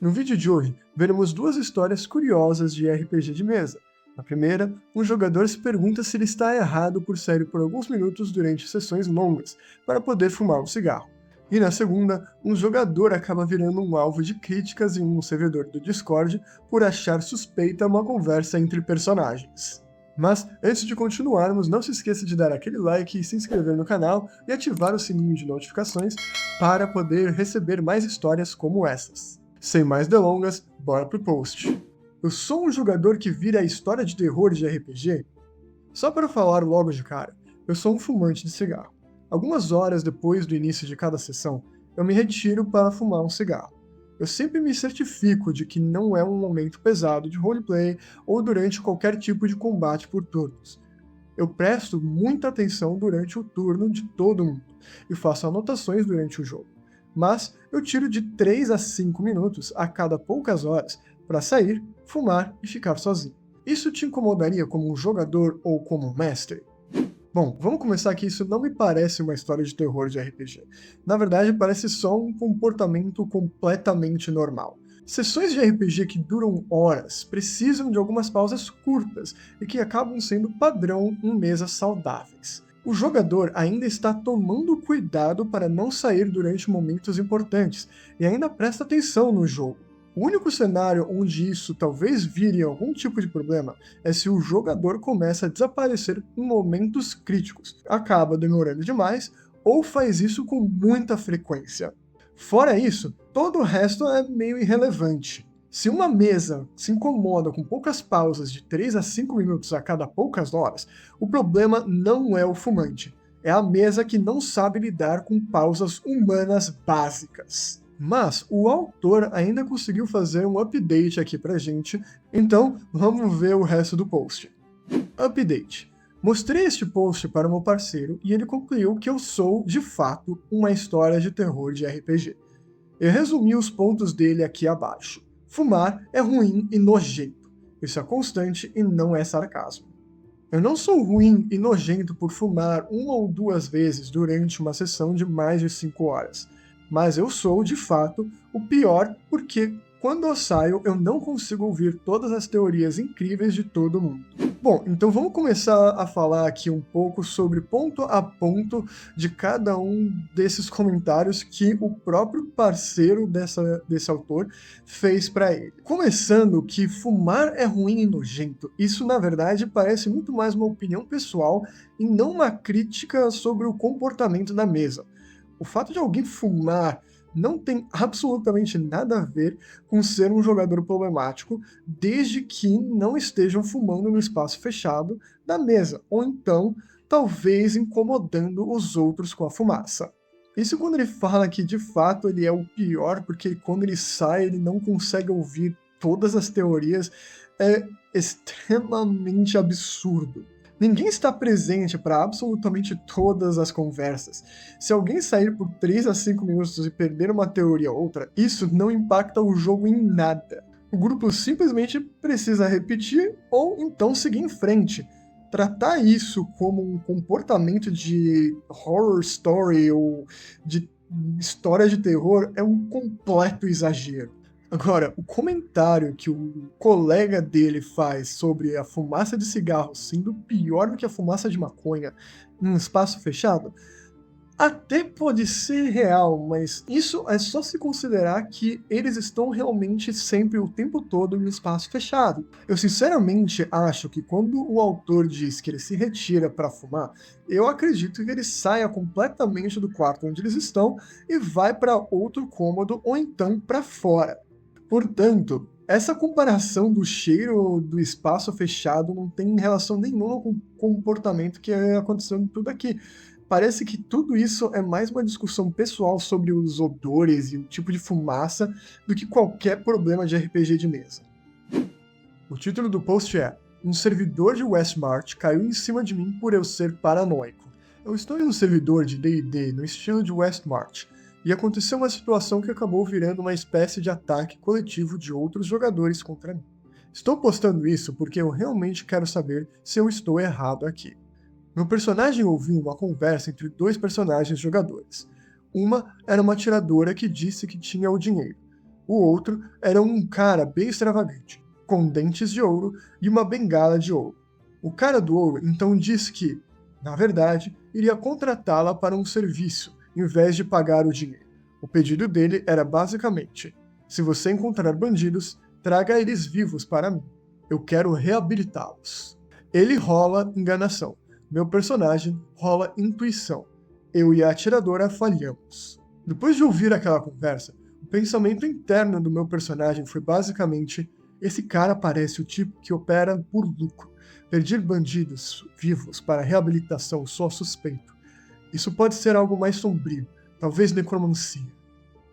No vídeo de hoje, veremos duas histórias curiosas de RPG de mesa. Na primeira, um jogador se pergunta se ele está errado por sair por alguns minutos durante sessões longas, para poder fumar um cigarro. E na segunda, um jogador acaba virando um alvo de críticas em um servidor do Discord por achar suspeita uma conversa entre personagens. Mas, antes de continuarmos, não se esqueça de dar aquele like e se inscrever no canal e ativar o sininho de notificações para poder receber mais histórias como essas. Sem mais delongas, bora pro post. Eu sou um jogador que vira a história de terror de RPG? Só para falar logo de cara, eu sou um fumante de cigarro. Algumas horas depois do início de cada sessão, eu me retiro para fumar um cigarro. Eu sempre me certifico de que não é um momento pesado de roleplay ou durante qualquer tipo de combate por turnos. Eu presto muita atenção durante o turno de todo mundo e faço anotações durante o jogo. Mas eu tiro de 3 a 5 minutos a cada poucas horas para sair, fumar e ficar sozinho. Isso te incomodaria como um jogador ou como um mestre? Bom, vamos começar que isso não me parece uma história de terror de RPG. Na verdade, parece só um comportamento completamente normal. Sessões de RPG que duram horas precisam de algumas pausas curtas e que acabam sendo padrão em mesas saudáveis. O jogador ainda está tomando cuidado para não sair durante momentos importantes e ainda presta atenção no jogo. O único cenário onde isso talvez vire algum tipo de problema é se o jogador começa a desaparecer em momentos críticos, acaba demorando demais ou faz isso com muita frequência. Fora isso, todo o resto é meio irrelevante. Se uma mesa se incomoda com poucas pausas de 3 a 5 minutos a cada poucas horas, o problema não é o fumante, é a mesa que não sabe lidar com pausas humanas básicas. Mas o autor ainda conseguiu fazer um update aqui pra gente, então vamos ver o resto do post. Update. Mostrei este post para o meu parceiro e ele concluiu que eu sou, de fato, uma história de terror de RPG. Eu resumi os pontos dele aqui abaixo. Fumar é ruim e nojento. Isso é constante e não é sarcasmo. Eu não sou ruim e nojento por fumar uma ou duas vezes durante uma sessão de mais de 5 horas. Mas eu sou, de fato, o pior porque quando eu saio eu não consigo ouvir todas as teorias incríveis de todo mundo. Bom, então vamos começar a falar aqui um pouco sobre ponto a ponto de cada um desses comentários que o próprio parceiro desse autor fez para ele. Começando que fumar é ruim e nojento. Isso, na verdade, parece muito mais uma opinião pessoal e não uma crítica sobre o comportamento da mesa. O fato de alguém fumar não tem absolutamente nada a ver com ser um jogador problemático, desde que não estejam fumando no espaço fechado da mesa, ou então, talvez incomodando os outros com a fumaça. Isso quando ele fala que de fato ele é o pior, porque quando ele sai ele não consegue ouvir todas as teorias, é extremamente absurdo. Ninguém está presente para absolutamente todas as conversas. Se alguém sair por 3 a 5 minutos e perder uma teoria ou outra, isso não impacta o jogo em nada. O grupo simplesmente precisa repetir ou então seguir em frente. Tratar isso como um comportamento de horror story ou de história de terror é um completo exagero. Agora, o comentário que o colega dele faz sobre a fumaça de cigarro sendo pior do que a fumaça de maconha em um espaço fechado, até pode ser real, mas isso é só se considerar que eles estão realmente sempre o tempo todo em um espaço fechado. Eu sinceramente acho que quando o autor diz que ele se retira para fumar, eu acredito que ele saia completamente do quarto onde eles estão e vai para outro cômodo ou então para fora. Portanto, essa comparação do cheiro do espaço fechado não tem relação nenhuma com o comportamento que aconteceu em tudo aqui. Parece que tudo isso é mais uma discussão pessoal sobre os odores e o tipo de fumaça do que qualquer problema de RPG de mesa. O título do post é "Um servidor de Westmarch caiu em cima de mim por eu ser paranoico". Eu estou em um servidor de D&D no estilo de Westmarch, e aconteceu uma situação que acabou virando uma espécie de ataque coletivo de outros jogadores contra mim. Estou postando isso porque eu realmente quero saber se eu estou errado aqui. Meu personagem ouviu uma conversa entre dois personagens jogadores. Uma era uma atiradora que disse que tinha o dinheiro. O outro era um cara bem extravagante, com dentes de ouro e uma bengala de ouro. O cara do ouro então disse que, na verdade, iria contratá-la para um serviço, em vez de pagar o dinheiro. O pedido dele era basicamente: se você encontrar bandidos, traga eles vivos para mim. Eu quero reabilitá-los. Ele rola enganação. Meu personagem rola intuição. Eu e a atiradora falhamos. Depois de ouvir aquela conversa, o pensamento interno do meu personagem foi basicamente: esse cara parece o tipo que opera por lucro. Pedir bandidos vivos para reabilitação só suspeito. Isso pode ser algo mais sombrio, talvez necromancia.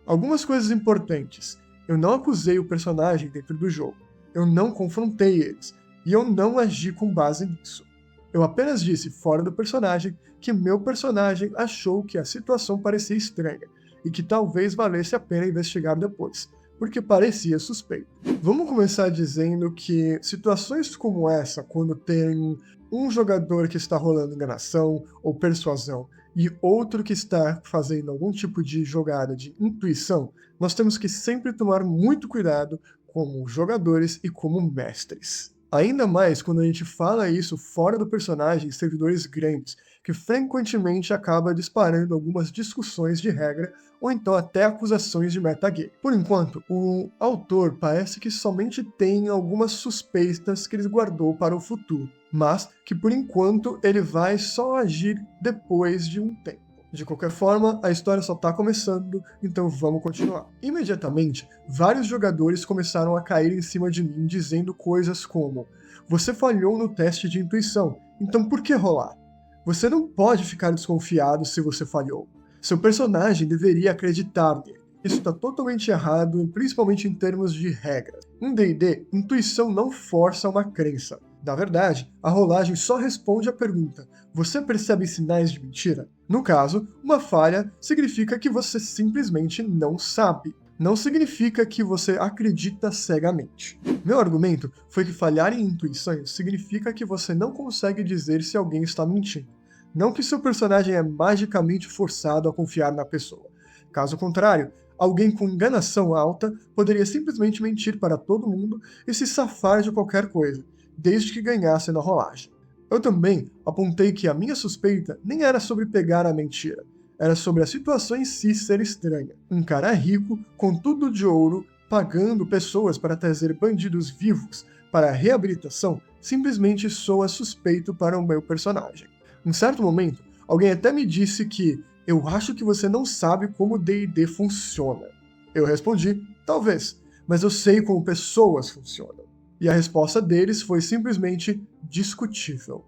Algumas coisas importantes. Eu não acusei o personagem dentro do jogo. Eu não confrontei eles. E eu não agi com base nisso. Eu apenas disse fora do personagem que meu personagem achou que a situação parecia estranha e que talvez valesse a pena investigar depois, porque parecia suspeito. Vamos começar dizendo que situações como essa, quando tem um jogador que está rolando enganação ou persuasão e outro que está fazendo algum tipo de jogada de intuição, nós temos que sempre tomar muito cuidado como jogadores e como mestres. Ainda mais quando a gente fala isso fora do personagem em servidores grandes, que frequentemente acaba disparando algumas discussões de regra ou então até acusações de metagame. Por enquanto, o autor parece que somente tem algumas suspeitas que ele guardou para o futuro, mas que por enquanto ele vai só agir depois de um tempo. De qualquer forma, a história só está começando, então vamos continuar. Imediatamente, vários jogadores começaram a cair em cima de mim dizendo coisas como: você falhou no teste de intuição, então por que rolar? Você não pode ficar desconfiado se você falhou. Seu personagem deveria acreditar nele. Isso está totalmente errado, principalmente em termos de regras. Em D&D, intuição não força uma crença. Na verdade, a rolagem só responde à pergunta: você percebe sinais de mentira? No caso, uma falha significa que você simplesmente não sabe. Não significa que você acredita cegamente. Meu argumento foi que falhar em intuições significa que você não consegue dizer se alguém está mentindo. Não que seu personagem é magicamente forçado a confiar na pessoa. Caso contrário, alguém com enganação alta poderia simplesmente mentir para todo mundo e se safar de qualquer coisa, desde que ganhasse na rolagem. Eu também apontei que a minha suspeita nem era sobre pegar a mentira, era sobre a situação em si ser estranha. Um cara rico, com tudo de ouro, pagando pessoas para trazer bandidos vivos para a reabilitação, simplesmente soa suspeito para o meu personagem. Em certo momento, alguém até me disse que eu acho que você não sabe como D&D funciona. Eu respondi: talvez, mas eu sei como pessoas funcionam. E a resposta deles foi simplesmente discutível.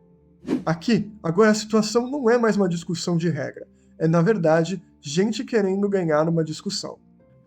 Aqui, agora a situação não é mais uma discussão de regra. É, na verdade, gente querendo ganhar uma discussão.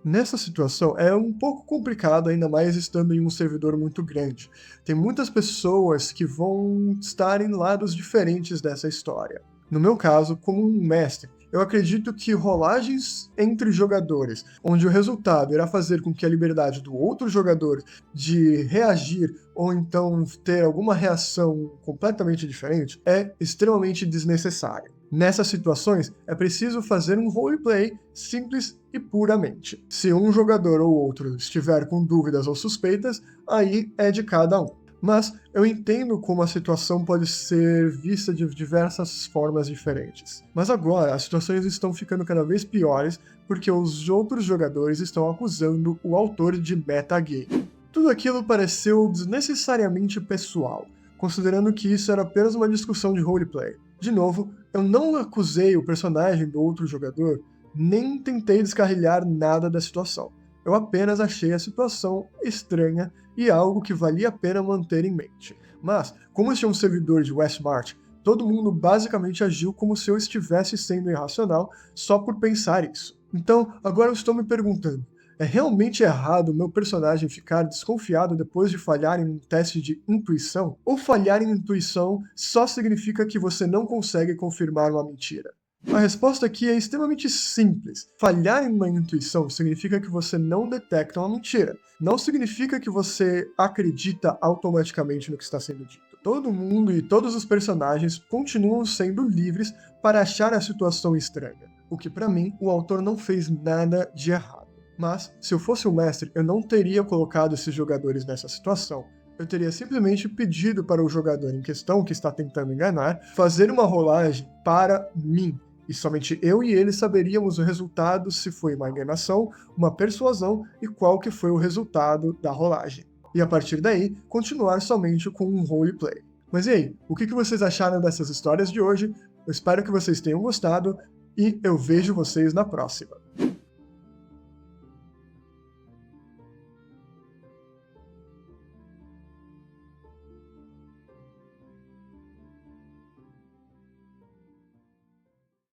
Nessa situação é um pouco complicado, ainda mais estando em um servidor muito grande. Tem muitas pessoas que vão estar em lados diferentes dessa história. No meu caso, como um mestre, eu acredito que rolagens entre jogadores, onde o resultado irá fazer com que a liberdade do outro jogador de reagir ou então ter alguma reação completamente diferente é extremamente desnecessário. Nessas situações, é preciso fazer um roleplay simples e puramente. Se um jogador ou outro estiver com dúvidas ou suspeitas, aí é de cada um. Mas eu entendo como a situação pode ser vista de diversas formas diferentes. Mas agora, as situações estão ficando cada vez piores porque os outros jogadores estão acusando o autor de metagame. Tudo aquilo pareceu desnecessariamente pessoal, considerando que isso era apenas uma discussão de roleplay. De novo, eu não acusei o personagem do outro jogador, nem tentei descarrilhar nada da situação. Eu apenas achei a situação estranha e algo que valia a pena manter em mente. Mas, como este é um servidor de Westmarch, todo mundo basicamente agiu como se eu estivesse sendo irracional só por pensar isso. Então, agora eu estou me perguntando: é realmente errado o meu personagem ficar desconfiado depois de falhar em um teste de intuição? Ou falhar em intuição só significa que você não consegue confirmar uma mentira? A resposta aqui é extremamente simples. Falhar em uma intuição significa que você não detecta uma mentira. Não significa que você acredita automaticamente no que está sendo dito. Todo mundo e todos os personagens continuam sendo livres para achar a situação estranha, o que para mim o autor não fez nada de errado. Mas, se eu fosse o mestre, eu não teria colocado esses jogadores nessa situação. Eu teria simplesmente pedido para o jogador em questão, que está tentando enganar, fazer uma rolagem para mim. E somente eu e ele saberíamos o resultado, se foi uma enganação, uma persuasão e qual que foi o resultado da rolagem. E a partir daí, continuar somente com um roleplay. Mas e aí, o que vocês acharam dessas histórias de hoje? Eu espero que vocês tenham gostado e eu vejo vocês na próxima.